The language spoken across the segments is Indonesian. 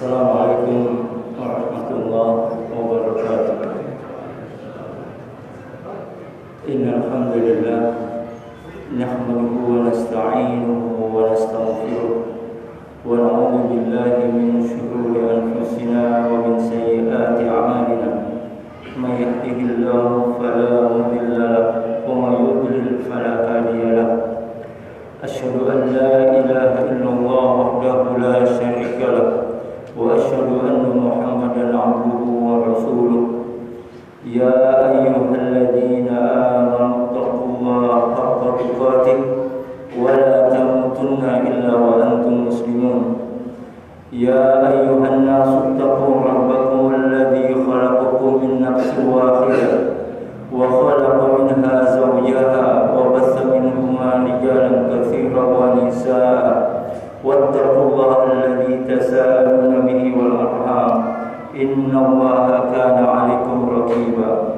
Assalamualaikum warahmatullahi wabarakatuh. Innal hamdalillah nahmaduhu wa nasta'inuhu wa nastaghfiruh wa na'udzu billahi min shururi anfusina wa min sayyiati a'malina. May yahdihillahu fala mudilla lahu wa may yudlil fala hadiya lahu. Asyhadu an la ilaha illallah wahdahu la syarika lahu wa asyhadu anna Muhammadan 'abduhu wa rasuluh. Ya ayyuhalladzina amanu taqullaha haqqa tuqatih wa la tamutunna illa wa antum muslimun. Ya ayyuhan nasu taqu rabbakum alladzi khalaqakum min nafsin wahidah wa khalaqa minha zawjaha wa batha minhuma rijalan katsiran wa nisaa. Wattaqullaha alladzi tasaaluna bihi wal arham innallaha kana 'alaikum raqiba.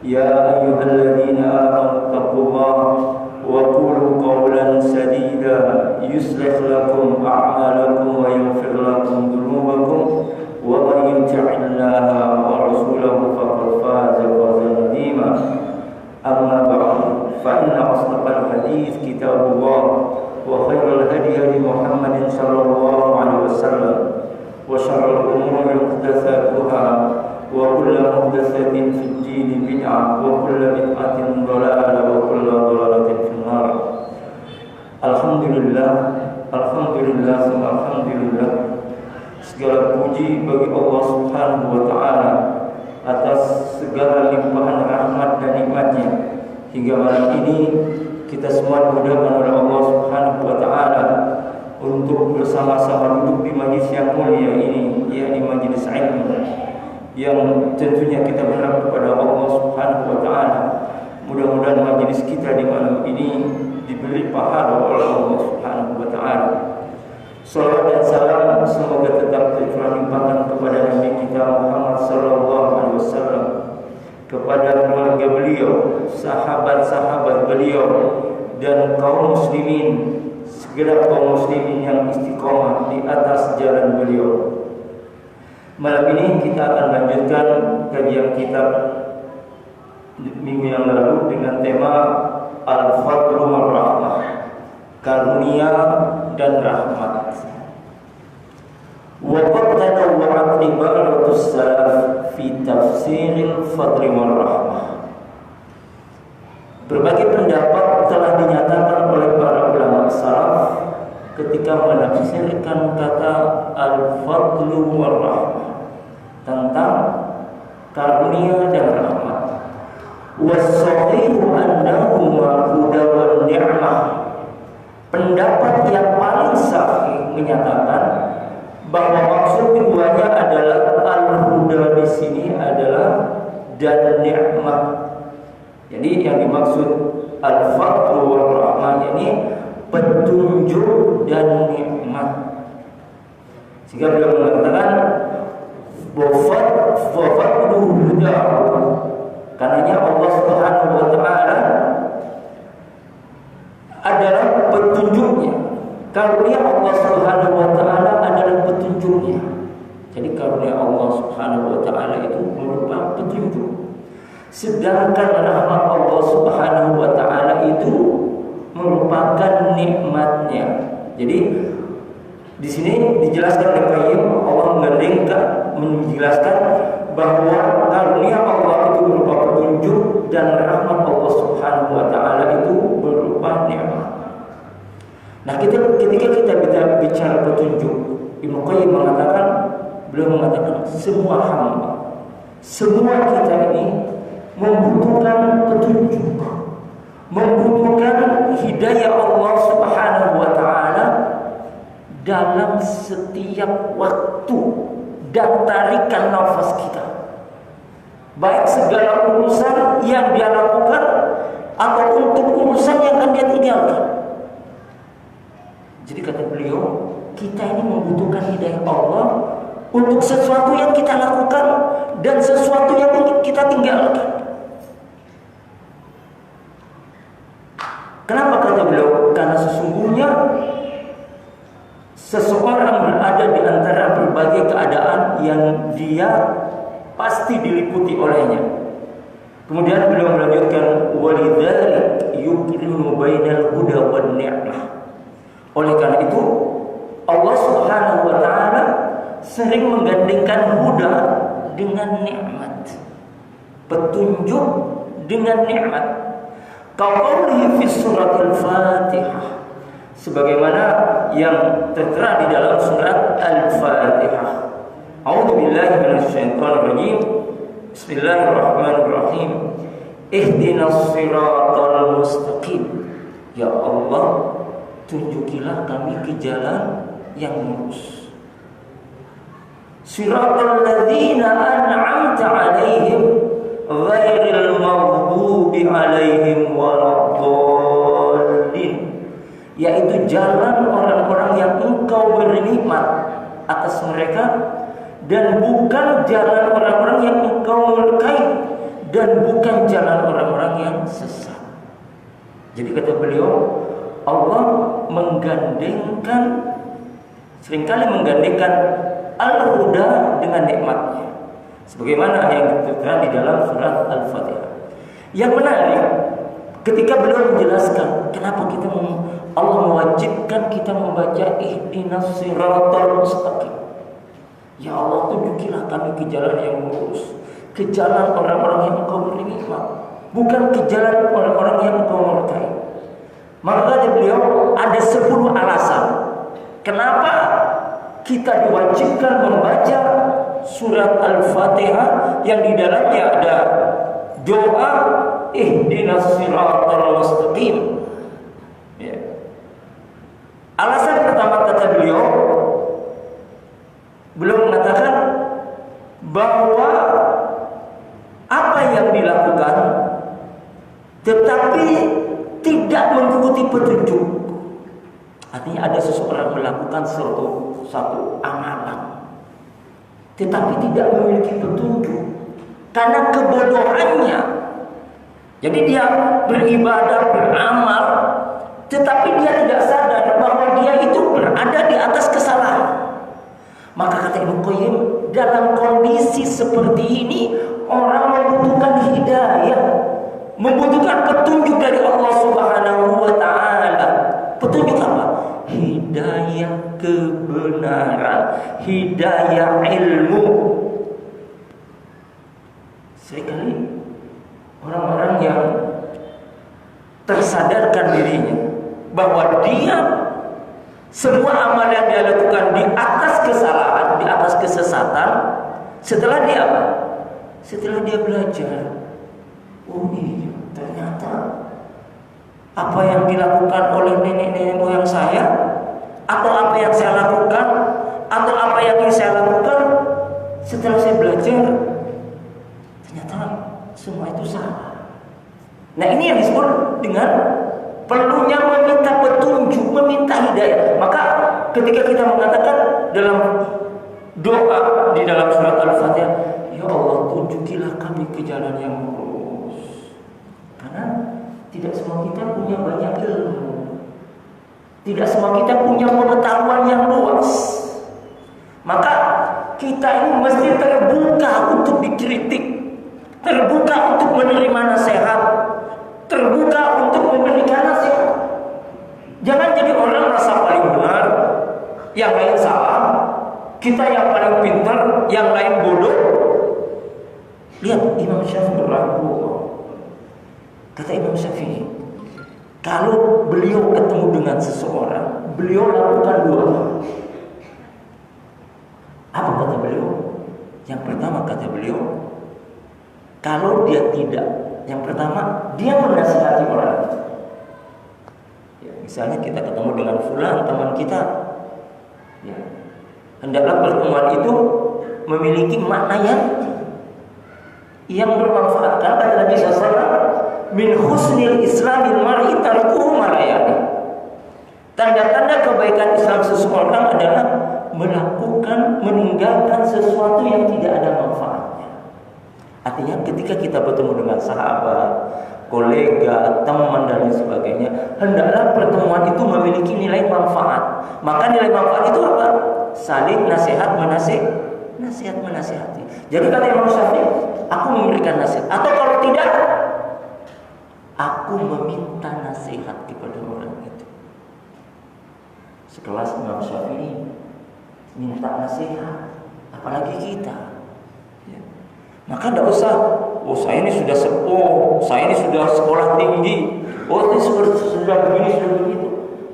Ya ayyuhalladzina amanu taqullaha wa qulu qawlan sadida yuslih lakum a'malakum wa yaghfir lakum dhunubakum wa may yuti'illaha wa rasulahu faqad faza fawzan 'azima. Amma ba'du, fa inna asdaqal hadits kitabullah wa khairul hadi hadi Muhammadin sallallahu alaihi wasallam wa syarrul umuri muhdatsatuha wa kullu muhdatsatin fid din bid'ah wa kullu bid'atin dhalalah wa kullu dhalalatin fin nar. Alhamdulillah, alhamdulillah, alhamdulillah. Segala puji bagi Allah Subhanahu wa taala atas segala limpahan rahmat dan nikmat-Nya. Hingga malam ini kita semua dimudahkan oleh Allah Subhanahu wa taala untuk bersama-sama duduk di majlis yang mulia ini, yakni majlis ilmu, yang tentunya kita berharap kepada Allah Subhanahu wa taala mudah-mudahan majlis kita di malam ini diberi pahala oleh Allah Subhanahu wa taala. Salawat dan salam semoga tetap tercurah limpahkan kepada Nabi kita Muhammad sallallahu alaihi wasallam, kepada keluarga beliau, sahabat-sahabat beliau, dan kaum muslimin, segala kaum muslimin yang istiqomah di atas jalan beliau. Malam ini kita akan lanjutkan kajian kitab minggu yang lalu dengan tema Al-Fadlu wal Rahmah, karunia dan rahmat. Wa qad tanawwa'at ibaratus salaf fi tafsiril fadli wal rahmah. Berbagai pendapat telah dinyatakan oleh para ulama salaf ketika menafsirkan kata al-fadlu wal rahmah tentang karunia dan rahmat. Was-sahihu annahuma huda wan ni'mah. Pendapat yang paling sahih menyatakan bahwa maksud keduanya adalah al-huda di sini adalah dan nikmat. Jadi yang dimaksud al-fadlu wal rahmah ini petunjuk dan nikmat. Sehingga beliau mengatakan fadlu huda, karenanya Allah Subhanahu wa taala adalah petunjuknya. Karunia Allah Subhanahu wa taala adalah petunjuknya. Jadi karunia Allah Subhanahu wa taala itu merupakan petunjuk. Sedangkan rahmat Allah Subhanahu wa taala itu merupakan nikmatnya. Jadi di sini dijelaskan oleh Qayyim, Allah menjelaskan bahwa karunia Allah itu berupa petunjuk dan rahmat Allah Subhanahu wa taala itu berupa nikmat. Nah, ketika kita bicara petunjuk, Ibnu Qayyim beliau mengatakan semua hamba, semua kita ini membutuhkan petunjuk, membutuhkan hidayah Allah Subhanahu wa taala dalam setiap waktu dan tarikan nafas kita. Baik segala urusan yang dia lakukan atau untuk urusan yang akan dia tinggalkan. Jadi kata beliau, kita ini membutuhkan hidayah Allah untuk sesuatu yang kita lakukan dan sesuatu yang kita tinggalkan. Kenapa kata beliau? Karena sesungguhnya seseorang berada di antara berbagai keadaan yang dia pasti diliputi olehnya. Kemudian beliau melanjutkan, walidzalik yuqrinu bainal huda wan ni'mah. Oleh karena itu Allah Subhanahu wa taala sering menggandengkan huda dengan nikmat, petunjuk dengan nikmat. Qaulihi fi surat al-Fatihah, sebagaimana yang tertera di dalam surat Al-Fatihah. A'udzu billahi minasyaitonir rajim. Bismillahirrahmanirrahim. Ihdinas siratal mustaqim. Ya Allah, tunjukilah kami ke jalan yang lurus. Siratal ladzina an'amta 'alaihim ghairil maghdubi 'alaihim waladdallin. Yaitu jalan orang-orang yang Engkau beri nikmat atas mereka, dan bukan jalan orang-orang yang Engkau murkai, dan bukan jalan orang-orang yang sesat. Jadi kata beliau, Allah seringkali menggandengkan al-huda dengan nikmatnya, sebagaimana yang tertera di dalam surat Al-Fatihah. Yang menarik, ketika beliau menjelaskan kenapa Allah mewajibkan kita membaca ihdinas siratal mustaqim. Ya Allah, tunjukilah kami ke jalan yang lurus, ke jalan orang-orang yang Engkau beri nikmat, bukan ke jalan orang-orang yang Engkau murkai. Maka kata beliau, ada 10 alasan kenapa kita diwajibkan membaca surat Al-Fatihah yang di dalamnya ada doa ihdinas siratal mustaqim. Ya. Alasan pertama kata beliau mengatakan bahwa apa yang dilakukan tetapi tidak mengikuti petunjuk. Artinya ada seseorang melakukan satu amalan tetapi tidak memiliki petunjuk karena kebodohannya. Jadi dia beribadah, beramal, tetapi dia tidak sadar bahwa dia itu berada di atas kesalahan. Maka kata Ibnu Qayyim, dalam kondisi seperti ini orang membutuhkan hidayah, membutuhkan petunjuk dari Allah Subhanahu wa taala. Petunjuk apa? Hidayah kebenaran, hidayah ilmu. Seringkali orang-orang yang tersadarkan dirinya bahwa dia semua amal yang dia lakukan di atas kesalahan, di atas kesesatan, setelah dia apa? Setelah dia belajar, oh iya, ternyata apa yang dilakukan oleh nenek-nenek moyang saya, atau apa yang saya lakukan, atau apa yang ingin saya lakukan, setelah saya belajar, ternyata semua itu salah. Nah, ini yang disebut dengan perlunya meminta petunjuk, meminta hidayah. Maka ketika kita mengatakan dalam doa di dalam surat Al-Fatihah, ya Allah, tunjukilah kami ke jalan yang lurus. Karena tidak semua kita punya banyak ilmu, tidak semua kita punya pengetahuan yang luas. Maka kita ini mesti terbuka untuk dikritik, terbuka untuk menerima nasihat, terbuka untuk memberikan nasihat. Jangan jadi orang merasa paling benar, yang lain salah, kita yang paling pintar, yang lain bodoh. Lihat Imam Syafi'i rahimahullah. Kata Imam Syafi'i, kalau beliau ketemu dengan seseorang, beliau lakukan 2 hal. Apa kata beliau? Yang pertama kata beliau, kalau dia tidak, yang pertama dia menasihati orang. Ya, misalnya kita ketemu dengan fulan, teman kita, ya, hendaklah pertemuan itu memiliki makna yang bermanfaat. Kata Nabi SAW, min husnil islamil mar'i tarkuhu ma la ya'ni. Tanda-tanda kebaikan Islam seseorang adalah meninggalkan sesuatu yang tidak ada manfaatnya. Artinya ketika kita bertemu dengan sahabat, kolega, teman dan lain sebagainya, hendaklah pertemuan itu memiliki nilai manfaat. Maka nilai manfaat itu apa? Saling nasihat menasihati. Jadi kata Imam Syafi'i, aku memberikan nasihat, atau kalau tidak, aku meminta nasihat kepada orang itu. Sekelas Imam Syafi'i minta nasihat, apalagi kita. Ya. Maka tidak usah, oh saya ini sudah sepuh, saya ini sudah sekolah tinggi, oh ini sudah begini, sudah begitu.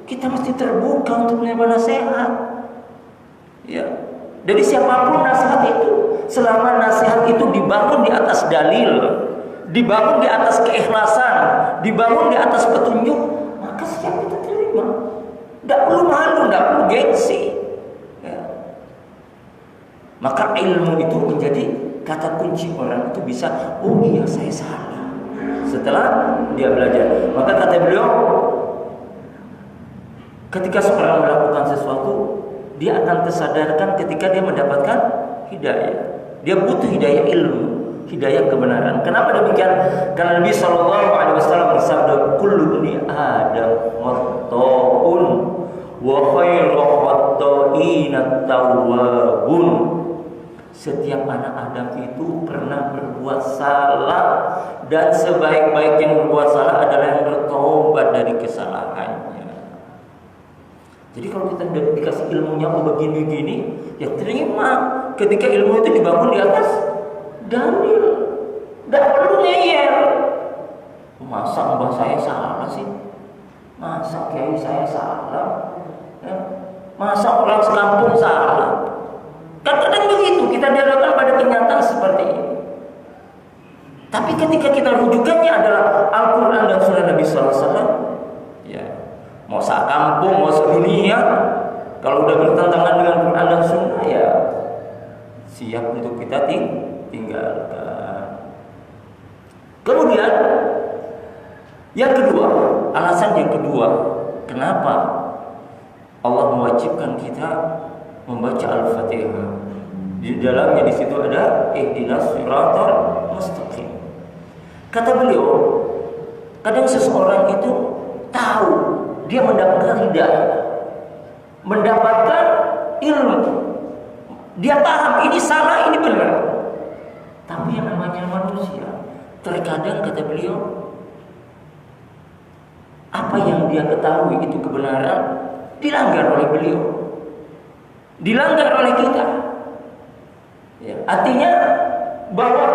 Kita mesti terbuka untuk menerima nasihat. Ya. Dari siapapun nasihat itu, selama nasihat itu dibangun di atas dalil, dibangun di atas keikhlasan, dibangun di atas petunjuk, maka siap kita terima. Tidak perlu malu, tidak perlu gengsi. Ya. Maka ilmu itu menjadi kata kunci orang itu bisa, oh iya saya salah. Setelah dia belajar, maka kata beliau, ketika seorang melakukan sesuatu, dia akan tersadarkan ketika dia mendapatkan hidayah. Dia butuh hidayah ilmu, hidayah kebenaran. Kenapa demikian? Karena Nabi SAW bersabda, kullu bani Adam khata'un wa khairu khata'ina tawwabun. Setiap anak Adam itu pernah berbuat salah, dan sebaik-baik yang berbuat salah adalah yang bertobat dari kesalahannya. Jadi kalau kita dikasih ilmunya begini-begini, ya terima. Ketika ilmu itu dibangun di atas dalil, tidak perlu ngeyel. Masa mbah saya salah sih? Masa kiai saya salah? Ya. Masa orang sekampung salah? Kadang-kadang begitu, kita dihadapkan pada kenyataan seperti ini. Tapi ketika kita rujukannya adalah Al-Quran dan Sunnah Nabi SAW, ya, mau sekampung, mau sedunia, kalau udah bertentangan dengan Quran dan Sunnah, ya siap untuk kita tinggalkan. Kemudian yang kedua, alasan yang kedua, kenapa Allah mewajibkan kita membaca Al-Fatihah. Di dalamnya di situ ada ihdinas siratal mustaqim. Kata beliau, kadang seseorang itu tahu dia mendapatkan hidayah, mendapatkan ilmu, dia paham ini salah, ini benar. Tapi yang namanya manusia, terkadang kata beliau, apa yang dia ketahui itu kebenaran dilanggar oleh beliau, dilanggar oleh kita. Ya, artinya bahwa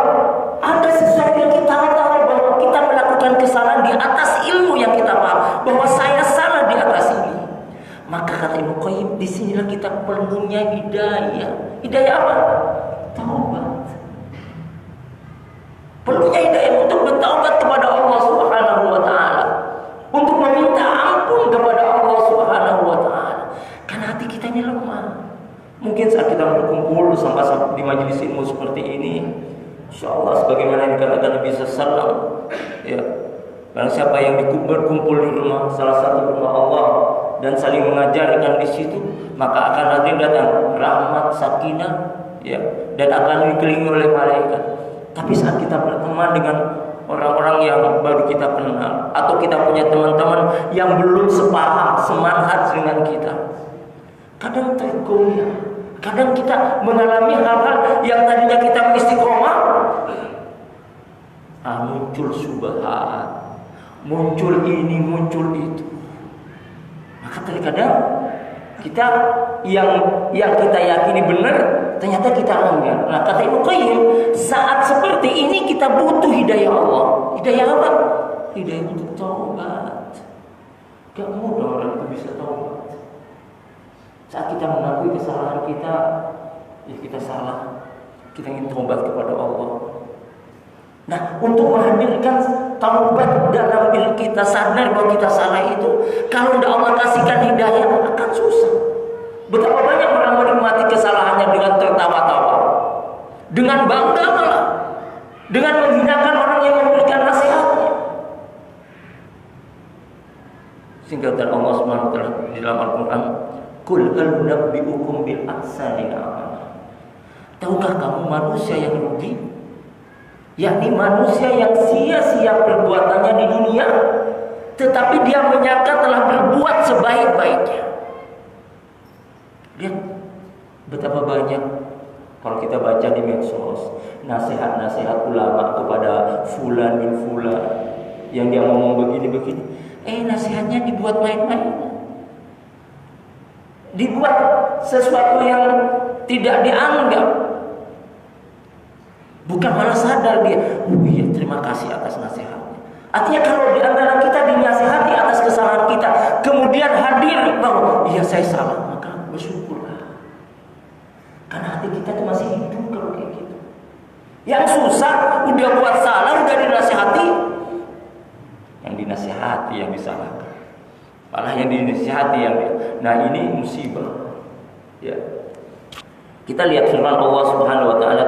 ada sesuatu yang kita tahu, bahwa kita melakukan kesalahan di atas ilmu yang kita paham, bahwa saya salah di atas ini. Maka kata Ibnu Qayyim, disinilah kita perlunya hidayah. Hidayah apa? Taubat. Perlunya hidayah untuk bertaubat kepada Allah Subhanahu wa taala, untuk meminta ampun kepada Allah Subhanahu wa taala. Karena hati kita ini lemah. Mungkin saat kita berkumpul sampai di majelis ilmu seperti ini, insyaallah sebagaimana yang dikatakan Nabi sallallahu, ya, karena siapa yang berkumpul di rumah salah satu rumah Allah dan saling mengajarkan di situ, maka akan hadir datang rahmat, sakinah, ya, dan akan dikelilingi oleh malaikat. Tapi saat kita berteman dengan orang-orang yang baru kita kenal, atau kita punya teman-teman yang belum sepaham, semanhat dengan kita, kadang tergoyah. Kadang kita mengalami hal-hal yang tadinya kita istiqomah, muncul subhat, muncul ini, muncul itu. Maka terkadang kita yang kita yakini benar, ternyata kita enggak. Nah, kata Ibnu Qayyim, saat seperti ini kita butuh hidayah Allah. Hidayah apa? Hidayah untuk taubat. Gak mudah orang itu bisa taubat. Saat kita mengakui kesalahan kita, ya kita salah, kita ingin taubat kepada Allah. Nah, untuk menghadirkan taubat dalam diri kita, sadar bahwa kita salah itu, kalau tidak Allah kasihkan hidayah, akan susah. Betapa banyak orang menikmati kesalahannya dengan tertawa-tawa, dengan bangga malah, dengan menghinakan orang yang memberikan nasihatnya. Singkatan Allah SWT di dalam Al-Quran, Qul hal nunabbi'ukum bil akhsarina a'mala. Tahukah kamu manusia yang rugi? yakni manusia yang sia-sia perbuatannya di dunia, tetapi dia menyangka telah berbuat sebaik-baiknya. Lihat betapa banyak kalau kita baca di medsos nasihat-nasihat ulama kepada fulan bin fulan yang dia ngomong begini-begini, nasihatnya dibuat main-main, dibuat sesuatu yang tidak dianggap. Bukan malah sadar dia, iya terima kasih atas nasihatnya. Artinya kalau di antara kita dinasihati atas kesalahan kita, kemudian hadir bahwa iya saya salah, maka bersyukurlah. Karena hati kita itu masih hidup kalau kayak gitu. Yang susah udah buat salah, udah dinasihati, yang dinasihati yang disalahkan, malah yang dinasihati yang nah ini musibah. Ya. Kita lihat firman Allah Subhanahu wa taala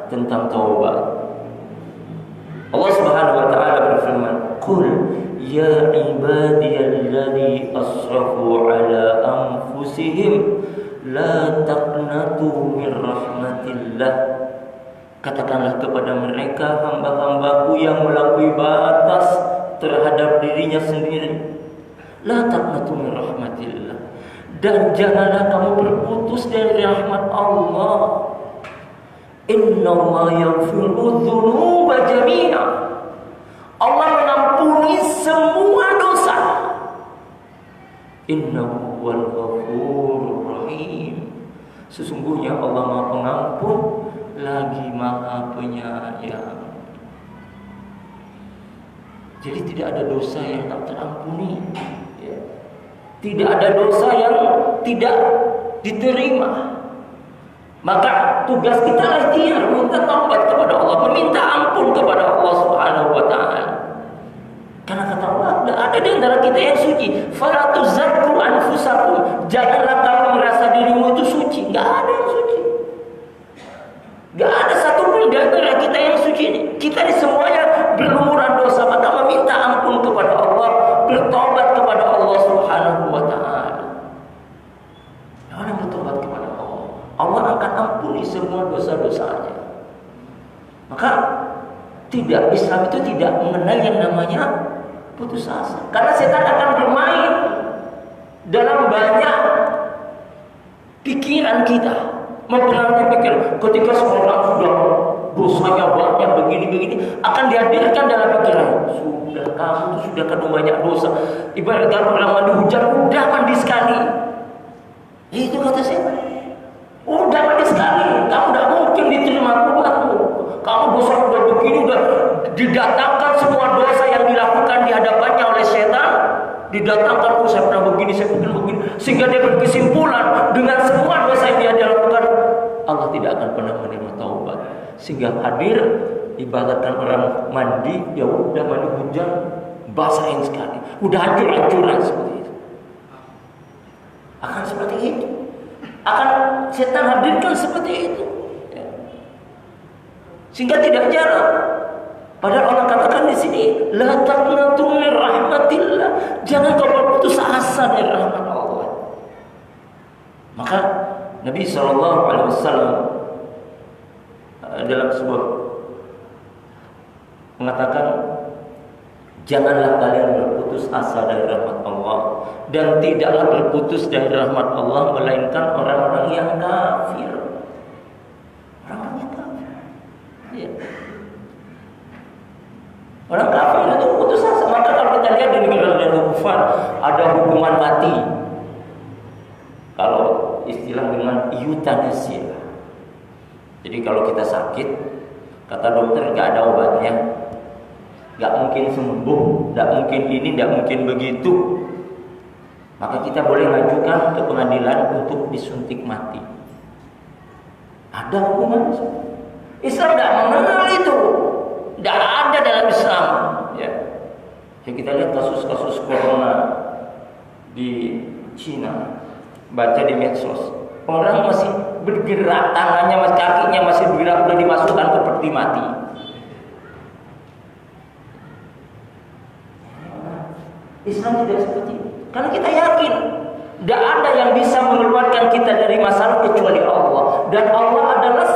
tentang taubat. Allah Subhanahu wa taala berfirman, "Qul ya ibadiyalladzina asrafu ala anfusihim la taqnatu min rahmatillah." Katakanlah kepada mereka, hamba-hambaku yang melampaui batas terhadap dirinya sendiri, la taqnatu min rahmatillah, dan janganlah kamu berputus dari rahmat Allah. Innallaha yaghfiru dzunuba jami'a. Allah mengampuni semua dosa. Innahu wal ghafurur rahim. Sesungguhnya Allah Maha Pengampun lagi Maha Penyayang. Jadi tidak ada dosa yang tak terampuni, ya. Tidak ada dosa yang tidak diterima. Maka tugas kita ikhtiar minta taubat kepada Allah, meminta ampun kepada Allah Subhanahu wa taala. Karena kata Allah, tidak ada di antara kita yang suci. Fala tuzakku anfusakum. Janganlah kamu merasa dirimu itu suci. Enggak ada yang suci. Enggak ada satupun di antara kita yang suci. Kita ini semuanya berlumuran dosa, maka meminta ampun kepada Allah, bertobat kepada Allah Subhanahu wa taala. Orang bertobat kepada Allah, Allah akan ampuni semua dosa-dosanya. Maka tidak, Islam itu tidak mengenal yang namanya putus asa. Karena setan akan bermain dalam banyak pikiran kita, mempengaruhi pikiran. Ketika seorang sudah dosanya banyak begini-begini, akan dihadirkan dalam pikiran, sudah kamu tuh sudah kena banyak dosa. Ibarat kalau orang mandi hujan, udah mandi sekali. Itu kata setan. Udah mandi sekali, kamu tidak mungkin diterima Tuhanmu. Kamu dosa udah begini, udah didatangkan semua dosa yang dilakukan di hadapannya oleh setan, didatangkan, saya pernah begini, saya pernah begini, sehingga dia berkesimpulan dengan semua dosa yang dia lakukan, Allah tidak akan pernah menerima taubat. Sehingga hadir ibaratkan orang mandi, ya udah mandi hujan, basahin sekali, udah hancur-hancuran seperti itu. Akan seperti itu. Akan setan hadirkan seperti itu, ya. Sehingga tidak jarang, padahal Allah katakan di sini, la taqnatu min rahmatillah, jangan kau berputus asa dari rahmat Allah. Maka Nabi SAW dalam sebuah mengatakan, janganlah kalian berputus asa dari rahmat Allah, dan tidaklah berputus dari rahmat Allah melainkan orang-orang yang kafir. Orang-orang yang kafir, ya. Orang kafir itu putus asa. Maka kalau kita lihat di negara-negara kufar, ada hukuman mati. Kalau istilah dengan euthanasia. Jadi kalau kita sakit, kata dokter nggak ada obatnya, nggak mungkin sembuh, nggak mungkin ini, nggak mungkin begitu, maka kita boleh mengajukan ke pengadilan untuk disuntik mati. Ada hukuman Islam tidak mengenal itu, tidak ada dalam Islam. Ya. Jadi kita lihat kasus-kasus corona di Cina, baca di medsos, orang masih bergerak, tangannya, kakinya masih bergerak, sudah dimasukkan ke peti mati. Islam tidak seperti itu. Karena kita yakin tidak ada yang bisa mengeluarkan kita dari masalah kecuali Allah. Dan Allah adalah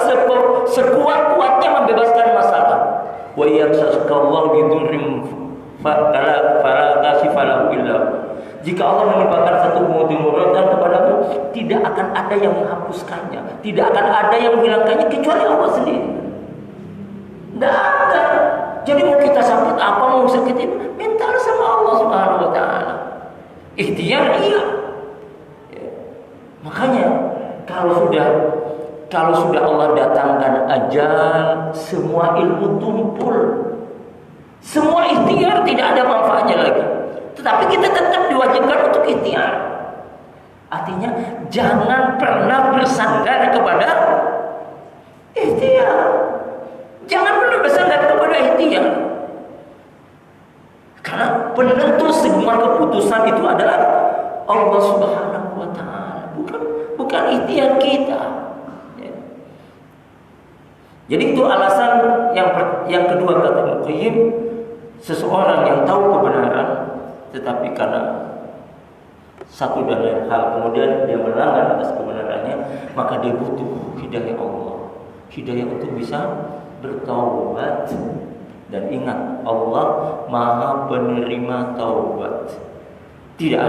sekuat-kuatnya membebaskan masalah. Wa yamsaskallahu bidurrim fala kashifa lahu illa. Jika Allah menimpakan satu kemudaratan kepadamu, tidak akan ada yang menghapuskannya, tidak akan ada yang menghilangkannya kecuali Allah sendiri. Tidak ada. Jadi mau kita sakit apa, mau sakit ini, minta sama Allah Subhanahu wa taala. Ikhtiar iya. Ya. Makanya kalau sudah Allah datangkan ajal, semua ilmu tumpul. Semua ikhtiar tidak ada manfaatnya lagi. Tetapi kita tetap diwajibkan untuk ikhtiar. Artinya jangan pernah bersandar kepada ikhtiar. Jangan pernah bersandar kepada ikhtiar. Karena penentu semua keputusan itu adalah Allah Subhanahu wa taala, bukan ikhtiar kita. Ya. Jadi itu alasan yang kedua kata Muqayyim, seseorang yang tahu kebenaran tetapi karena satu dan lain hal kemudian dia melanggar atas kebenarannya, maka dia butuh hidayah Allah, hidayah untuk bisa bertaubat. Dan ingat, Allah Maha penerima taubat. Tidak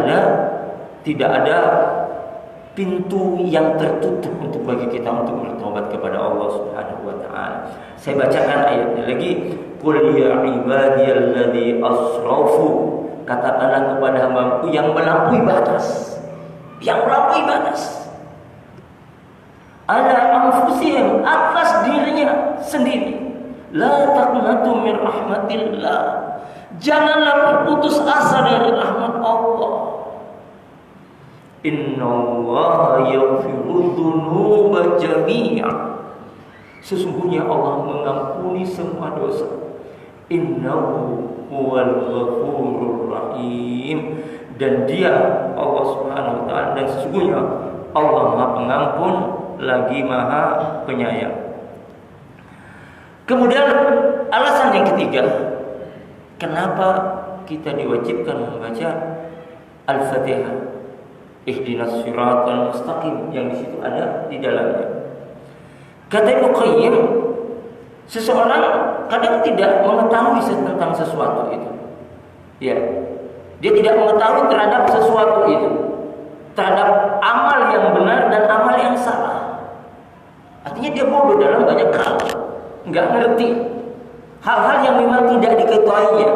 ada pintu yang tertutup untuk bagi kita untuk bertobat kepada Allah Subhanahu wa taala. Saya bacakan ayatnya lagi. Qul ya ibadiyalladzi asrafu. Katakanlah kepada hamba-Ku yang melampaui batas. Yang melampaui batas. Ala anfusihim, atas dirinya sendiri. La taqnatu min rahmatillah. Janganlah berputus asa dari rahmat Allah. Innallaha yaghfiru dzunuba jami'an. Sesungguhnya Allah mengampuni semua dosa. Innahu huwal ghafurur rahim. Dan Dia Allah Subhanahu wa taala, dan sesungguhnya Allah Maha Pengampun lagi Maha Penyayang. Kemudian alasan yang ketiga, kenapa kita diwajibkan membaca Al-Fatihah, Ihdinas Shiratal Mustaqim, yang di situ ada di dalamnya. Kata Ibnu Qayyim, seseorang kadang tidak mengetahui tentang sesuatu itu. Ya, dia tidak mengetahui terhadap sesuatu itu, terhadap amal yang benar dan amal yang salah. Artinya dia bodoh dalam banyak hal. Enggak ngerti hal-hal yang memang tidak diketahuinya,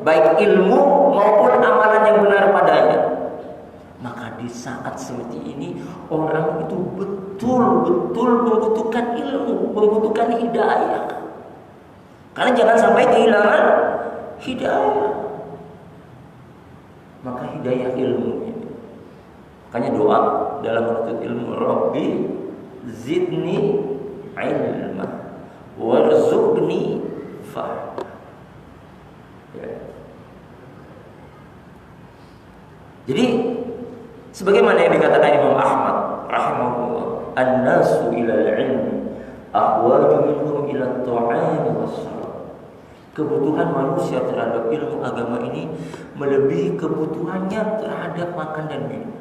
baik ilmu maupun amalan yang benar padanya. Maka di saat seperti ini orang itu betul-betul membutuhkan ilmu, membutuhkan hidayah. Karena jangan sampai kehilangan hidayah. Maka hidayah ilmu. Makanya doa dalam menuntut ilmu, Rabbi zidni ilma warzuqni fahma. Ya. Jadi sebagaimana yang dikatakan Imam Ahmad rahimahullah, an-nasu ila al-ilmi ahwaju minhum ila at-ta'ami was-salat. Kebutuhan manusia terhadap ilmu agama ini melebihi kebutuhannya terhadap makan dan minum.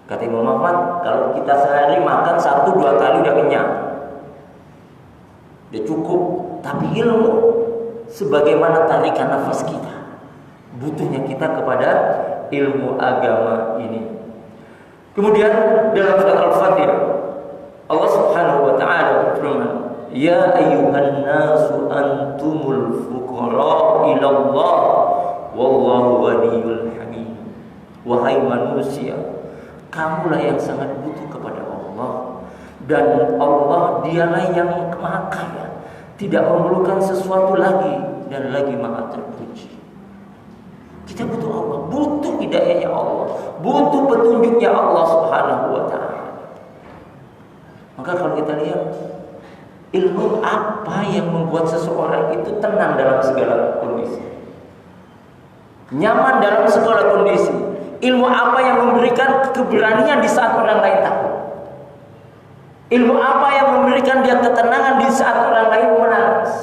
Kata Imam Ahmad, kalau kita sehari makan 1-2 kali udah kenyang, udah cukup. Tapi ilmu sebagaimana tarikan nafas kita, butuhnya kita kepada ilmu agama ini. Kemudian dalam surat Al-Fatihah Allah Subhanahu wa taala berfirman, ya ayyuhan nasu antumul fuqara ila Allah wallahu ghaniyyul hamid. Wahai manusia, kamulah yang sangat butuh kepada Allah, dan Allah dialah yang maha kaya, tidak memerlukan sesuatu lagi dan lagi maha terpuji. Kita butuh Allah, butuh hidayahnya Allah, butuh petunjuknya Allah Subhanahu wa taala. Maka kalau kita lihat ilmu apa yang membuat seseorang itu tenang dalam segala kondisi, nyaman dalam segala kondisi, ilmu apa yang memberikan keberanian di saat orang lain takut, ilmu apa yang memberikan dia ketenangan di saat orang lain menangis?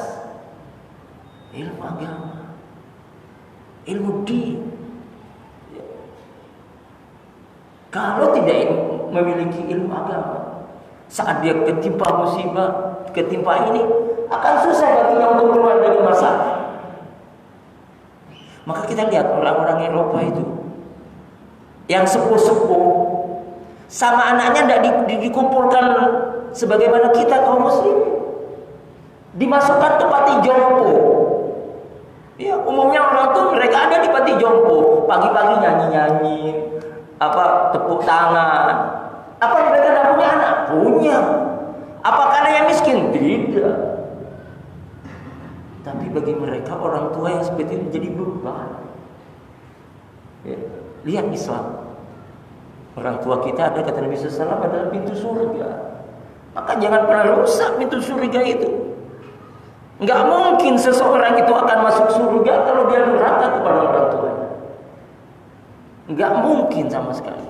Ilmu agama, ilmu din. Kalau tidak memiliki ilmu agama, saat dia ketimpa musibah, ketimpa ini, akan susah baginya untuk keluar dari masalah. Maka kita lihat orang-orang Eropa itu yang sepuh-sepuh sama anaknya tidak dikumpulkan sebagaimana kita kaum muslim, dimasukkan ke panti jompo. Ya, umumnya orang tuh mereka ada di panti jompo, pagi-pagi nyanyi-nyanyi, tepuk tangan. Apa mereka tidak punya anak? Punya. Apa karena yang miskin? Tidak. Tapi bagi mereka orang tua yang seperti itu jadi beban. Ya. Lihat Islam. Orang tua kita ada, kata Nabi SAW, adalah pintu surga. Maka jangan pernah rusak pintu surga itu. Enggak mungkin seseorang itu akan masuk surga kalau dia durhaka kepada orang tuanya. Enggak mungkin sama sekali.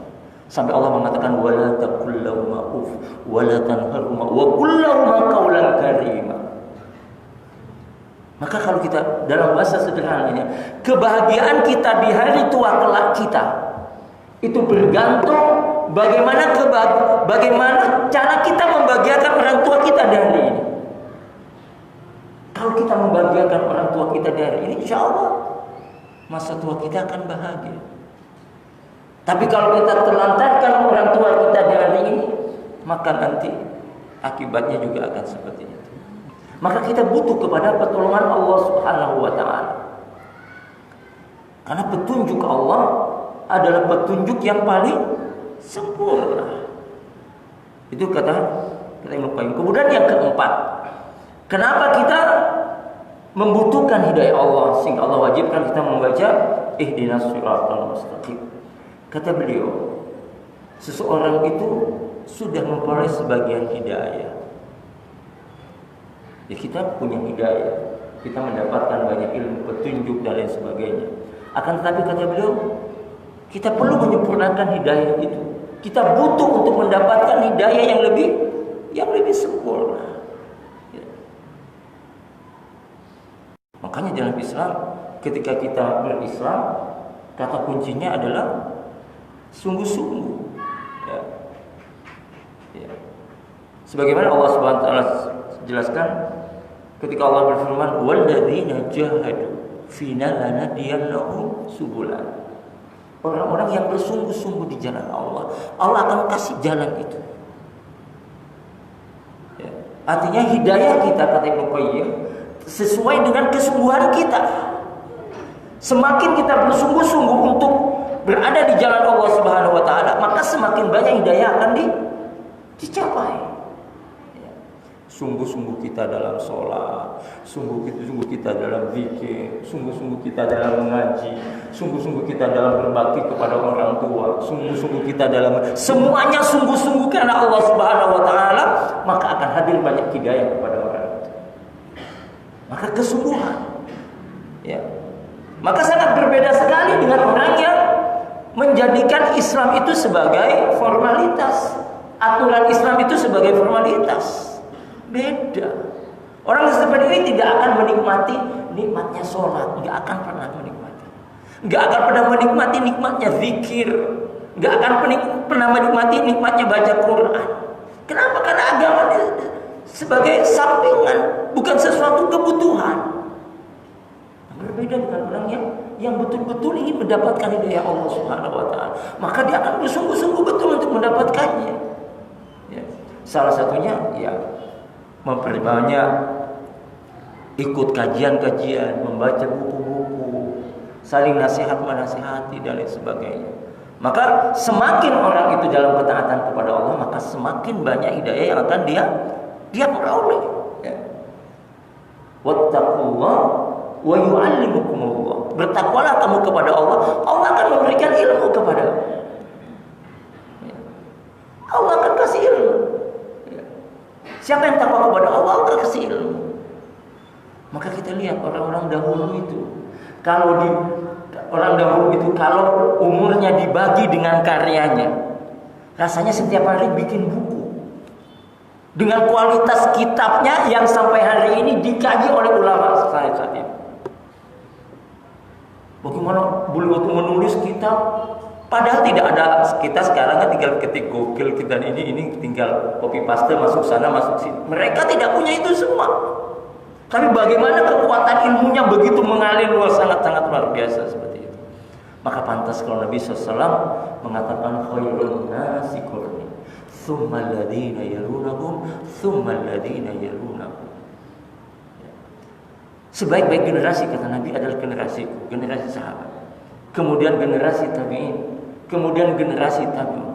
Sampai Allah mengatakan wala taqul lahuma uff wala tanharhuma wa qul lahuma qawlan karima. Maka kalau kita dalam bahasa sederhananya, kebahagiaan kita di hari tua kelak kita itu bergantung bagaimana cara kita membahagiakan orang tua kita di hari ini. Kalau kita membahagiakan orang tua kita di hari ini, insya Allah masa tua kita akan bahagia. Tapi kalau kita terlantarkan orang tua kita di hari ini, maka nanti akibatnya juga akan seperti itu. Maka kita butuh kepada pertolongan Allah Subhanahu wa taala. Karena petunjuk Allah adalah petunjuk yang paling sempurna. Itu kata Ibnu Qayyim. Kemudian yang keempat, kenapa kita membutuhkan hidayah Allah sehingga Allah wajibkan kita membaca ihdinas siratal mustaqim. Kata beliau, seseorang itu sudah memperoleh sebagian hidayah. Ya, kita punya hidayah, kita mendapatkan banyak ilmu, petunjuk dan lain sebagainya. Akan tetapi kata beliau, kita perlu menyempurnakan hidayah itu. Kita butuh untuk mendapatkan hidayah yang lebih sempurna. Ya. Makanya dalam Islam, ketika kita berislam, kata kuncinya adalah sungguh-sungguh. Ya. Ya. Sebagaimana Allah Subhanahu wa taala jelaskan ketika Allah berfirman, "Walladzina jahadu fina lanahdiyannahum subulana." Orang-orang yang bersungguh-sungguh di jalan Allah, Allah akan kasih jalan itu. Ya. Artinya hidayah kita, kata Ibnu Qayyim, sesuai dengan kesungguhan kita. Semakin kita bersungguh-sungguh untuk berada di jalan Allah Subhanahu wa taala, maka semakin banyak hidayah akan dicapai. Sungguh-sungguh kita dalam sholat, sungguh kita dalam zikir, sungguh-sungguh kita dalam mengaji, sungguh-sungguh kita dalam berbakti kepada orang tua, sungguh-sungguh kita dalam semuanya sungguh-sungguh karena Allah Subhanahu wa taala, maka akan hadir banyak hidayah kepada orang itu. Maka kesungguhan, ya. Maka sangat berbeda sekali dengan orang yang menjadikan Islam itu sebagai formalitas, aturan Islam itu sebagai formalitas. Beda. Orang seperti ini tidak akan menikmati nikmatnya sholat, nggak akan pernah menikmati. Nggak akan pernah menikmati nikmatnya zikir, nggak akan pernah menikmati nikmatnya baca Quran. Kenapa? Karena agama sebagai sampingan, bukan sesuatu kebutuhan. Berbeda dengan orang yang betul-betul ingin mendapatkan hidayah Allah Subhanahu wa taala, maka dia akan bersungguh-sungguh betul untuk mendapatkannya. Ya. Salah satunya ya memperbanyak ikut kajian-kajian, membaca buku-buku, saling nasihat menasihati dan lain sebagainya. Maka semakin orang itu dalam ketaatan kepada Allah, maka semakin banyak hidayah yang akan dia peroleh. Ya. Wattaqullah wa yu'allimukumullah. Bertakwalah kamu kepada Allah, Allah akan memberikan ilmu kepadamu. Ya. Allah akan kasih ilmu. Siapa yang takwa kepada Allah akan kasih ilmu. Maka kita lihat orang-orang dahulu itu, kalau umurnya dibagi dengan karyanya, rasanya setiap hari bikin buku dengan kualitas kitabnya yang sampai hari ini dikaji oleh ulama saat ini. Bagaimana beliau itu menulis kitab? Padahal tidak ada, kita sekarang kan tinggal ketik Google, kita ini tinggal copy paste, masuk sana masuk sini. Mereka tidak punya itu semua. Tapi bagaimana kekuatan ilmunya begitu mengalir luas, sangat-sangat luar biasa seperti itu. Maka pantas kalau Nabi SAW mengatakan khairun nasi qurni, tsumma alladziina yalunahum, tsumma alladziina yalunahum. Sebaik-baik generasi kata Nabi adalah generasi sahabat. Kemudian generasi tabi'in, kemudian generasi tabi'un.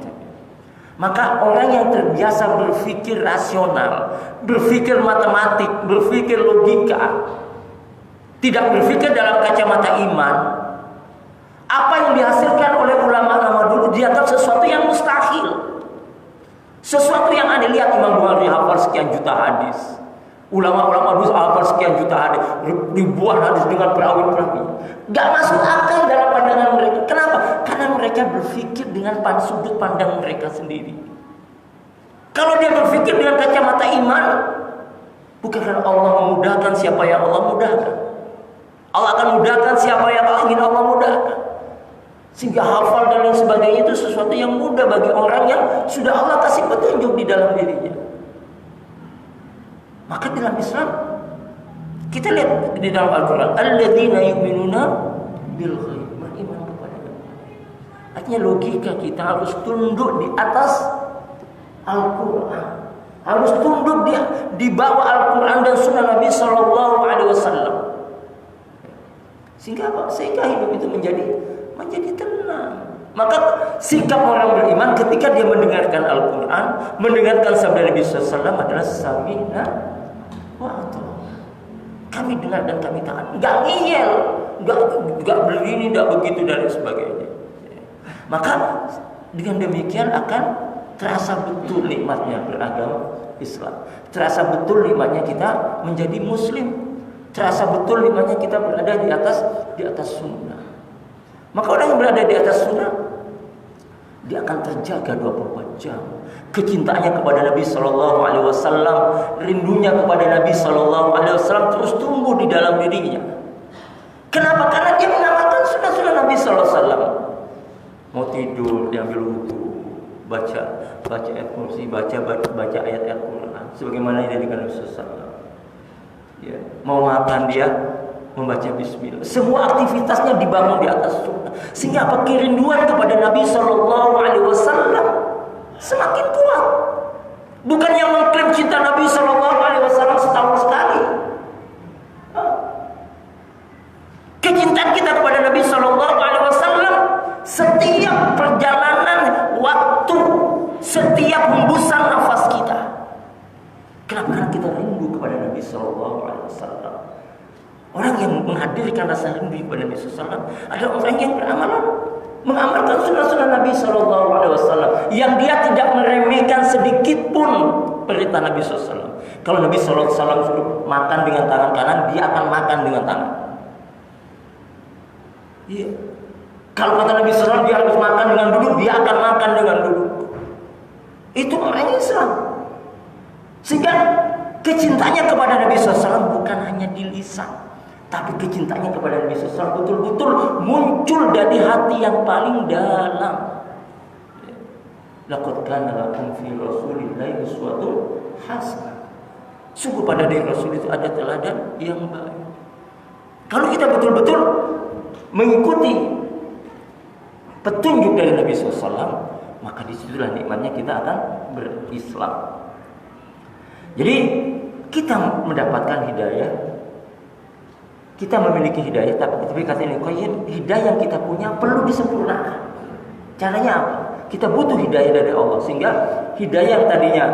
Maka orang yang terbiasa berpikir rasional, berpikir matematik, berpikir logika, tidak berpikir dalam kacamata iman, apa yang dihasilkan oleh ulama-ulama dulu dianggap sesuatu yang mustahil, sesuatu yang aneh. Lihat Imam Bukhari hafal sekian juta hadis, ulama-ulama dulu hafal sekian juta hadis, ribuan hadis dengan perawi-perawi. Gak masuk akal dalam pandangan mereka. Kenapa? Karena mereka berpikir dengan sudut pandang mereka sendiri. Kalau dia berpikir dengan kacamata iman, bukankah Allah memudahkan siapa yang Allah mudahkan? Allah akan mudahkan siapa yang ingin Allah mudahkan. Sehingga hafal dan lain sebagainya itu sesuatu yang mudah bagi orang yang sudah Allah kasih petunjuk di dalam dirinya. Maka dalam Islam kita lihat di dalam Al-Quran, alladzina yu'minuna bil ghaib, beriman kepada Allah. Artinya logika kita harus tunduk di atas Al-Quran, harus tunduk di bawah Al-Quran dan Sunnah Nabi Sallallahu Alaihi Wasallam. Sehingga apa? Sehingga hidup itu menjadi tenang. Maka sikap orang beriman ketika dia mendengarkan Al-Quran, mendengarkan sabda Nabi Sallallahu Alaihi Wasallam adalah sami'na wa ata'na. Kami dengar dan kami taat, nggak ngiyel, nggak begini, nggak begitu dan sebagainya. Maka dengan demikian akan terasa betul nikmatnya beragama Islam, terasa betul nikmatnya kita menjadi Muslim, terasa betul nikmatnya kita berada di atas sunnah. Maka orang yang berada di atas sunnah, dia akan terjaga 24 jam. Kecintaannya kepada Nabi Sallallahu Alaihi Wasallam, rindunya kepada Nabi Sallallahu Alaihi Wasallam terus tumbuh di dalam dirinya. Kenapa? Karena dia mengamalkan sunnah-sunnah Nabi Sallallahu Alaihi Wasallam. Mau tidur, diambil wudu, baca ayat kursi, baca ayat Al-Quran, sebagaimana yang dilakukan Nabi Sallallahu Alaihi Wasallam. Ya. Mau makan dia membaca Bismillah. Semua aktivitasnya dibangun di atas sunnah. Sehingga apa? Kerinduan kepada Nabi Sallallahu Alaihi Wasallam semakin kuat. Bukan yang mengklaim cinta Nabi Sallallahu Alaihi Wasallam setahun sekali. Kecintaan kita kepada Nabi Sallallahu Alaihi Wasallam setiap perjalanan waktu, setiap hembusan nafas kita. Kenapa? Karena kita rindu kepada Nabi Sallallahu Alaihi Wasallam. Orang yang menghadirkan rasa rindu kepada Nabi Sallallahu Alaihi Wasallam adalah orang yang mengamalkan sunnah-sunnah Nabi Sallallahu Alaihi Wasallam, yang dia tidak meremehkan sedikit pun perintah Nabi Sallallahu Alaihi Wasallam. Kalau Nabi Sallallahu Alaihi Wasallam suruh makan dengan tangan kanan, dia akan makan dengan tangan. Iya. Kalau kata Nabi Sallallahu Alaihi Wasallam dia harus makan dengan duduk, dia akan makan dengan duduk. Itu orang Islam. Sehingga kecintanya kepada Nabi Sallallahu Alaihi Wasallam bukan hanya di lisan, tapi kecintaannya kepada Nabi Sallallahu Alaihi Wasallam betul-betul muncul dari hati yang paling dalam. Laqad kana lakum fi Rasulillahi uswatun hasanah. Sungguh pada diri Rasul itu ada teladan yang baik. Kalau kita betul-betul mengikuti petunjuk dari Nabi Sallallahu Alaihi Wasallam, maka disitulah nikmatnya kita akan berislam. Jadi kita mendapatkan hidayah, kita memiliki hidayah, tapi kata ini hidayah yang kita punya perlu disempurnakan. Caranya apa? Kita butuh hidayah dari Allah, sehingga hidayah yang tadinya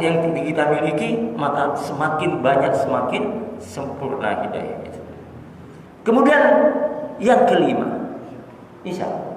yang kita miliki, maka semakin banyak semakin sempurna hidayah itu. Kemudian yang kelima, insyaallah.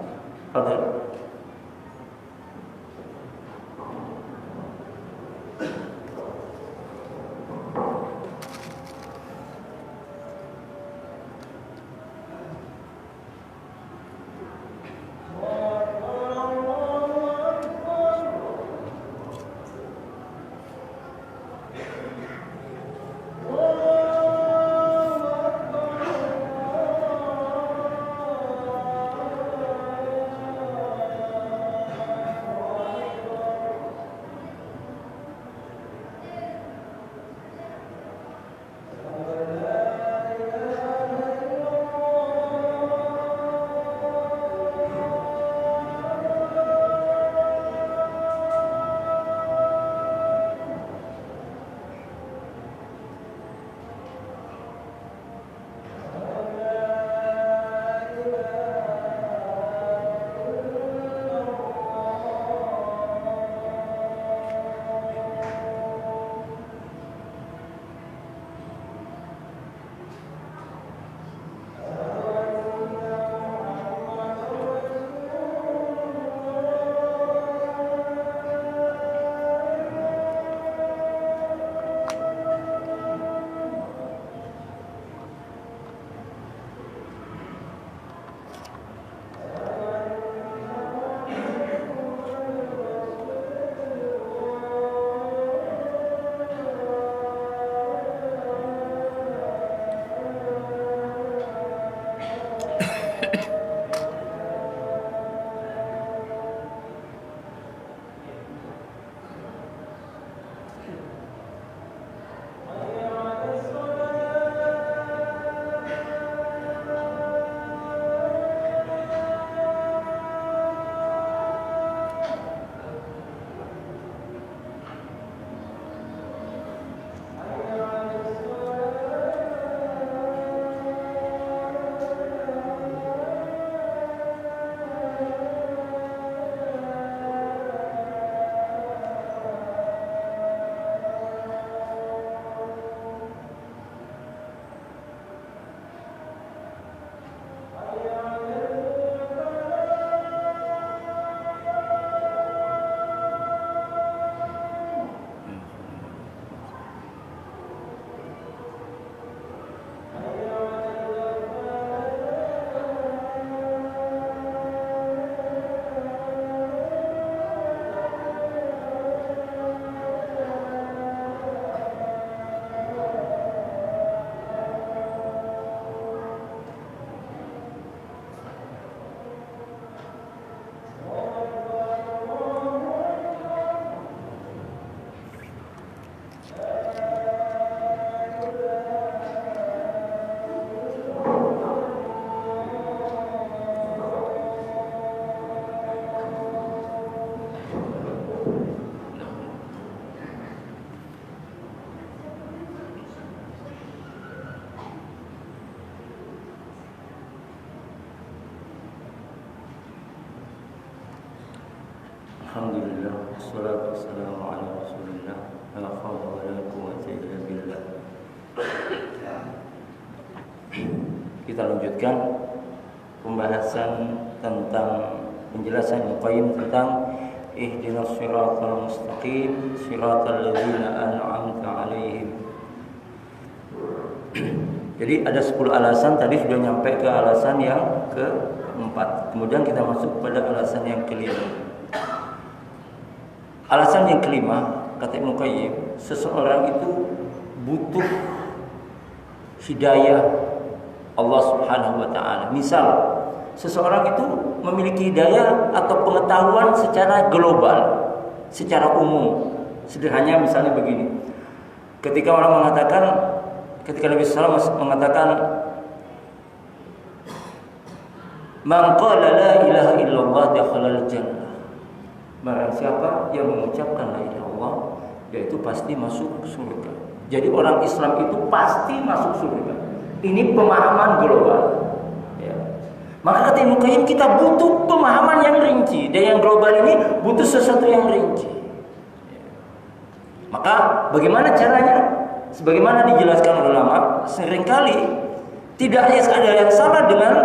wassalatu wassalamu ala Rasulillah. La haula wala quwwata illa billah. Kita lanjutkan pembahasan tentang penjelasan Ibnu Qayyim tentang ihdinas siratal mustaqim siratal ladzina an'amta 'alaihim. Jadi ada 10 alasan, tadi sudah nyampe ke alasan yang keempat. Kemudian kita masuk pada alasan yang kelima. Alasan yang kelima, kata Ibnu Qayyim, seseorang itu butuh hidayah Allah Subhanahu wa taala. Misal, seseorang itu memiliki hidayah atau pengetahuan secara global, secara umum. Sederhananya misalnya begini. Ketika orang mengatakan, ketika Nabi sallallahu alaihi wasallam mengatakan, "Man qala la ilaha illallah dakhala al-jannah." Barang siapa yang mengucapkan la ilaha illallah, yaitu pasti masuk surga. Jadi orang Islam itu pasti masuk surga. Ini pemahaman global. Ya. Maka kata Ibnu Qayyim, kita butuh pemahaman yang rinci, dan yang global ini butuh sesuatu yang rinci. Ya. Maka bagaimana caranya? Sebagaimana dijelaskan ulama, seringkali tidak ada yang salah dengan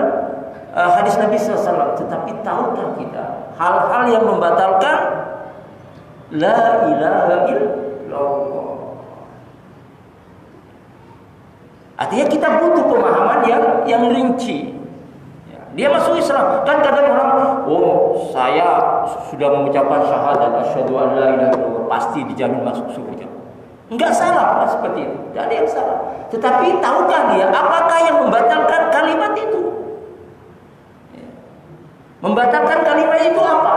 hadis Nabi SAW, tetapi tahukah kita hal-hal yang membatalkan la ilaha illallah? Artinya kita butuh pemahaman yang rinci. Ya, dia masuk Islam. Kan kadang orang, saya sudah mengucapkan syahadat asyhadu an la ilaha illallah, pasti dijamin masuk surga. Enggak salah seperti itu, tidak ada yang salah. Tetapi tahukah dia apakah yang membatalkan kalimat itu? Ya. Membatalkan kalimat itu apa?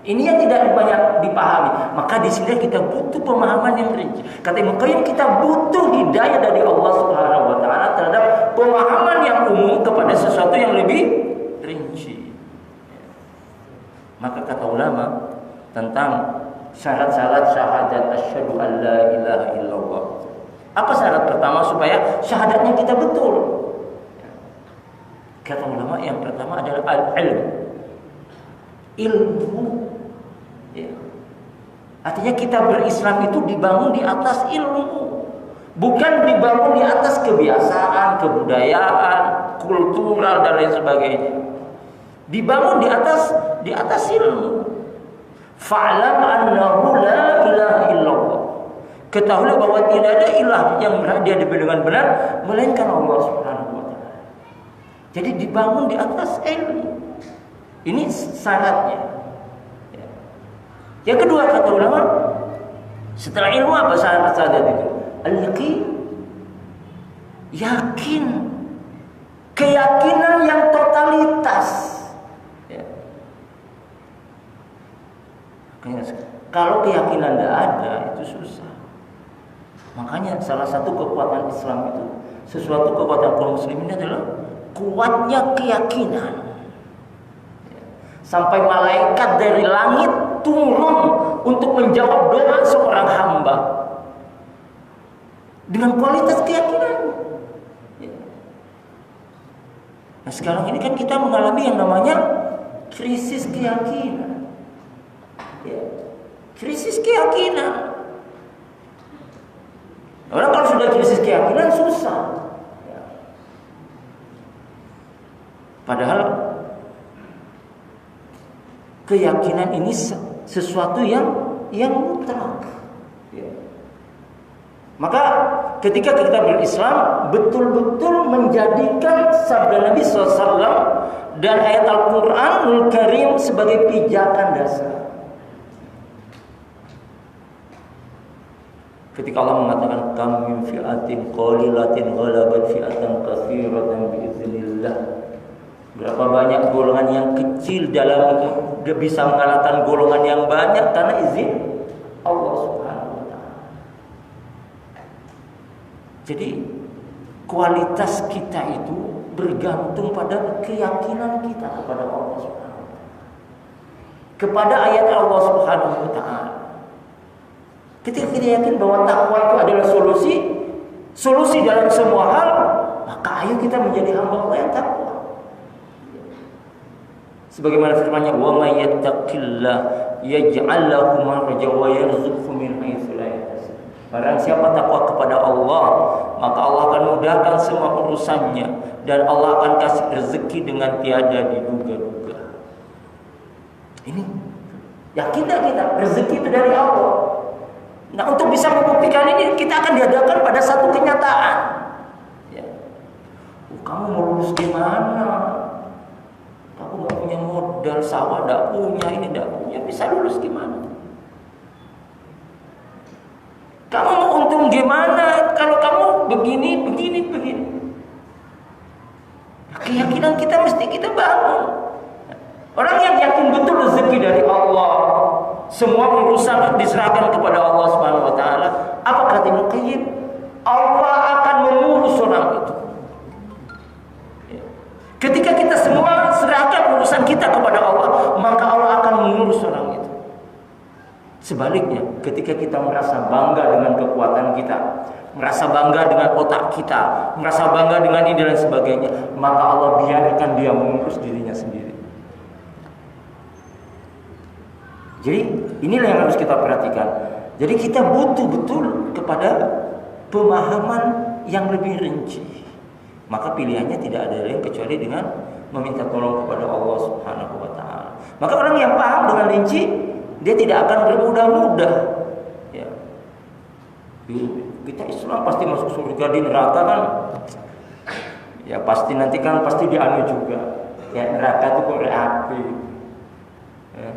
Ini yang tidak banyak dipahami. Maka di sini kita butuh pemahaman yang rinci. Kata Ibnu Qayyim, kita butuh hidayah dari Allah Subhanahu wa taala terhadap pemahaman yang umum kepada sesuatu yang lebih rinci. Maka kata ulama tentang syarat-syarat syahadat asyhadu an la ilaha illallah. Apa syarat pertama supaya syahadatnya kita betul? Kata ulama yang pertama adalah ilmu. Ya. Artinya kita berislam itu dibangun di atas ilmu, bukan dibangun di atas kebiasaan, kebudayaan, kultural dan lain sebagainya. Dibangun di atas ilmu. Fa'lam annahu la ilaha illallah. Ketahuilah bahwa tidak ada ilah yang berhadiah dengan benar melainkan Allah Subhanahu wa taala. Jadi dibangun di atas ilmu. Ini syaratnya. Yang kedua kata ulama, setelah ilmu apa syarat syahadat itu? Al-yaqin. Yakin. Keyakinan yang totalitas. Ya. Kalau keyakinan tidak ada, itu susah. Makanya salah satu kekuatan Islam itu, sesuatu kekuatan kaum muslimin adalah kuatnya keyakinan. Sampai malaikat dari langit turun untuk menjawab doa seorang hamba dengan kualitas keyakinan. Nah sekarang ini kan kita mengalami yang namanya krisis keyakinan. Krisis keyakinan. Orang kalau sudah krisis keyakinan susah. Padahal keyakinan ini sesuatu yang mutlak. Ya. Maka ketika kita berislam, betul-betul menjadikan sabda Nabi SAW dan ayat Al-Quranul Karim sebagai pijakan dasar. Ketika Allah mengatakan kam min fi'atin qalilatin ghalabat fi'atan katsiratan biiznillah. Berapa banyak golongan yang kecil dalam dia bisa mengalahkan golongan yang banyak karena izin Allah Subhanahu wa taala. Jadi kualitas kita itu bergantung pada keyakinan kita kepada Allah Subhanahu wa taala. Kepada ayat Allah Subhanahu wa taala. Ketika kita yakin bahwa takwa itu adalah solusi dalam semua hal, maka ayo kita menjadi hamba Allah yang takwa. Sebagaimana firman-Nya, "Wa may yattaqillah yaj'al lahu makhraja wa yarzuqhu min haitsu la yahtasib." Barang siapa takwa kepada Allah, maka Allah akan mudahkan semua urusannya dan Allah akan kasih rezeki dengan tiada diduga-duga. Ini yakinlah kita, rezeki itu dari Allah. Nah, untuk bisa membuktikan ini, kita akan dihadapkan pada satu kenyataan. Ya. Kamu mau lulus gimana? Kamu nggak punya modal, sawah nggak punya, ini nggak punya, bisa lulus gimana? Kamu mau untung gimana kalau kamu begini? Keyakinan kita mesti kita bangun. Orang yang yakin betul rezeki dari Allah, semua urusan diserahkan kepada Allah Subhanahu wa taala. Apa kata Ibnu Qayyim? Allah akan mengurus orang itu. Ketika kita semua serahkan urusan kita kepada Allah, maka Allah akan mengurus orang itu. Sebaliknya, ketika kita merasa bangga dengan kekuatan kita, merasa bangga dengan otak kita, merasa bangga dengan ini dan sebagainya, maka Allah biarkan dia mengurus dirinya sendiri. Jadi inilah yang harus kita perhatikan. Jadi kita butuh betul kepada pemahaman yang lebih rinci. Maka pilihannya tidak ada lain kecuali dengan meminta tolong kepada Allah Subhanahu wa taala. Maka orang yang paham dengan rinci, dia tidak akan bermudah-mudah. Ya. Kita Islam pasti masuk surga, di neraka kan? Ya pasti nanti kan pasti dianu juga. Ya neraka itu korek api. Ya.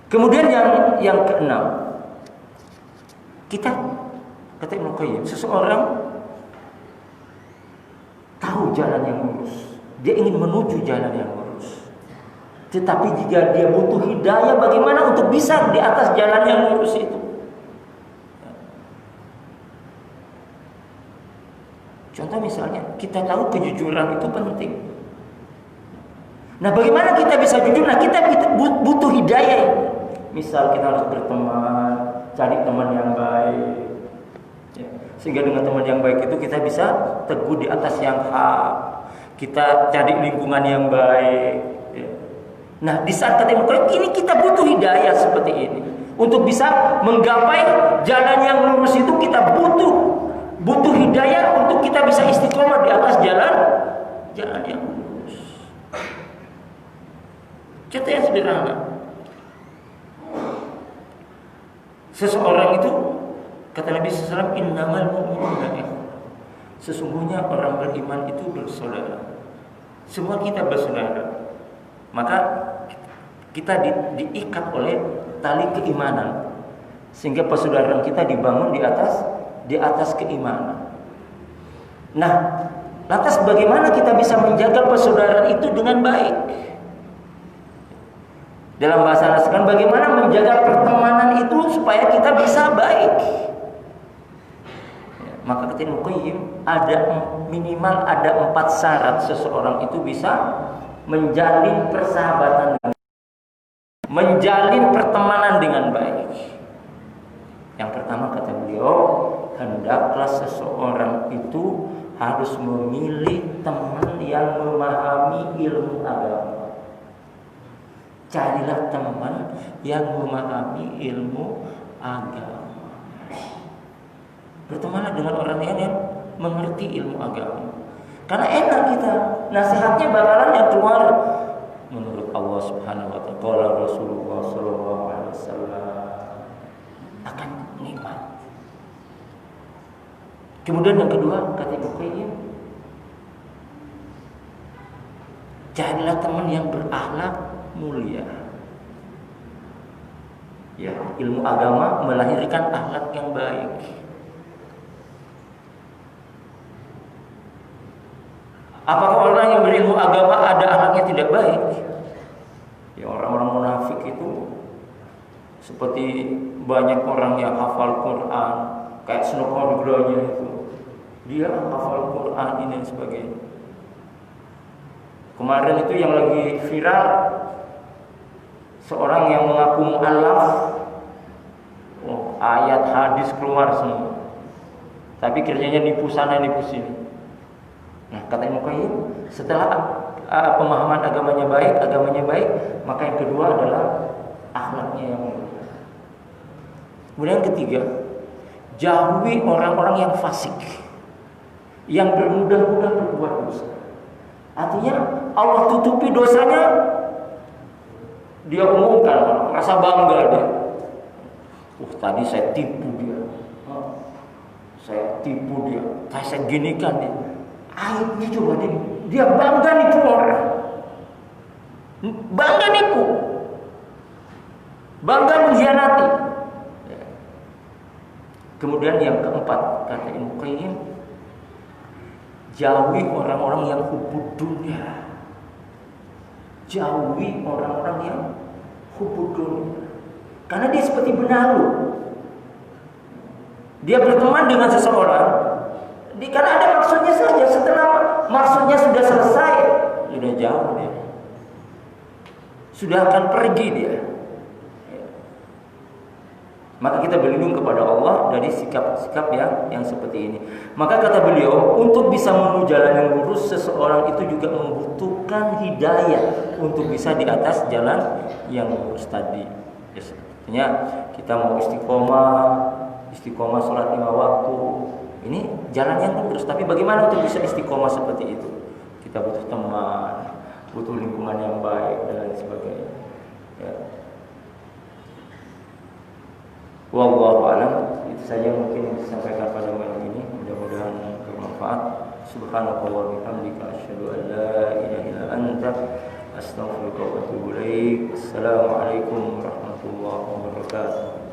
Kemudian yang keenam, kita kata Ibnu Qayyim, seseorang tahu jalan yang lurus, dia ingin menuju jalan yang lurus. Tetapi jika dia butuh hidayah, bagaimana untuk bisa di atas jalan yang lurus itu? Contoh misalnya, kita tahu kejujuran itu penting. Nah, bagaimana kita bisa jujur? Nah, kita butuh hidayah. Misal kita harus berteman, cari teman yang baik. Ya. Sehingga dengan teman yang baik itu kita bisa teguh di atas yang hak. Kita cari lingkungan yang baik. Ya. Nah, di saat kata ini kita butuh hidayah seperti ini. Untuk bisa menggapai jalan yang lurus itu kita butuh hidayah untuk kita bisa istiqomah di atas jalan yang lurus. Contoh yang sederhana. Seseorang itu, kata Nabi SAW, innamal mu'minuna ikhwah. Sesungguhnya orang beriman itu bersaudara. Semua kita bersaudara. Maka kita diikat oleh tali keimanan, sehingga persaudaraan kita dibangun di atas keimanan. Nah, lantas bagaimana kita bisa menjaga persaudaraan itu dengan baik? Dalam bahasa Al-Quran, bagaimana menjaga pertemanan itu supaya kita bisa baik? Ya, maka kata Ibnu Qayyim, minimal ada 4 syarat seseorang itu bisa menjalin persahabatan, menjalin pertemanan dengan baik. Yang pertama kata beliau, hendaklah seseorang itu harus memilih teman yang memahami ilmu agama. Carilah teman yang memahami ilmu agama. Bertemanlah dengan orang yang mengerti ilmu agama. Karena enak kita, nasihatnya bakalan yang keluar menurut Allah Subhanahu wa taala, Rasulullah sallallahu alaihi wasallam, akan nikmat. Kemudian yang kedua kata Ibnu Qayyim, carilah teman yang berakhlak mulia. Ya, ilmu agama melahirkan akhlak yang baik. Apakah orang yang berilmu agama ada akhlaknya tidak baik? Ya, orang-orang munafik itu seperti banyak orang yang hafal Quran, kayak snowboardernya itu. Dia hafal Quran ini dan sebagainya. Kemarin itu yang lagi viral, seorang yang mengaku mu'allaf, ayat hadis keluar semua, tapi kerjanya nipu sana nipu sini. Nah, kata Ibnu Qayyim, setelah pemahaman agamanya baik, maka yang kedua adalah akhlaknya yang mulia. Kemudian yang ketiga, jauhi orang-orang yang fasik, yang bermudah-mudah berbuat dosa. Artinya Allah tutupi dosanya, dia umumkan, rasa bangga dia. Tadi saya tipu dia, saya ginikan dia. Aibnya coba dia bangga nipu orang, bangga nipu, bangga mengkhianati. Kemudian yang keempat, kata Ibnu Qayyim, jauhi orang-orang yang hubud dunia. Jauhi orang-orang yang hubud dunia. Karena dia seperti benalu. Dia berteman dengan seseorang, karena ada maksudnya saja. Setelah maksudnya sudah selesai, sudah jauh dia, sudah akan pergi dia. Maka kita berlindung kepada Allah dari sikap-sikap yang seperti ini. Maka kata beliau, untuk bisa menuju jalan yang lurus, seseorang itu juga membutuhkan hidayah untuk bisa di atas jalan yang lurus tadi. Artinya kita mau istiqomah sholat 5 waktu. Ini jalan yang lurus, tapi bagaimana untuk bisa istiqomah seperti itu? Kita butuh teman, butuh lingkungan yang baik dan lain sebagainya. Ya. Wallahu a'lam. Itu saja mungkin yang disampaikan pada malam ini. Mudah-mudahan bermanfaat. Subhanallah wa bihamdika asyhadu an la ilaha illa anta astaghfiruka wa atubu ilaik. Assalamualaikum warahmatullahi wabarakatuh.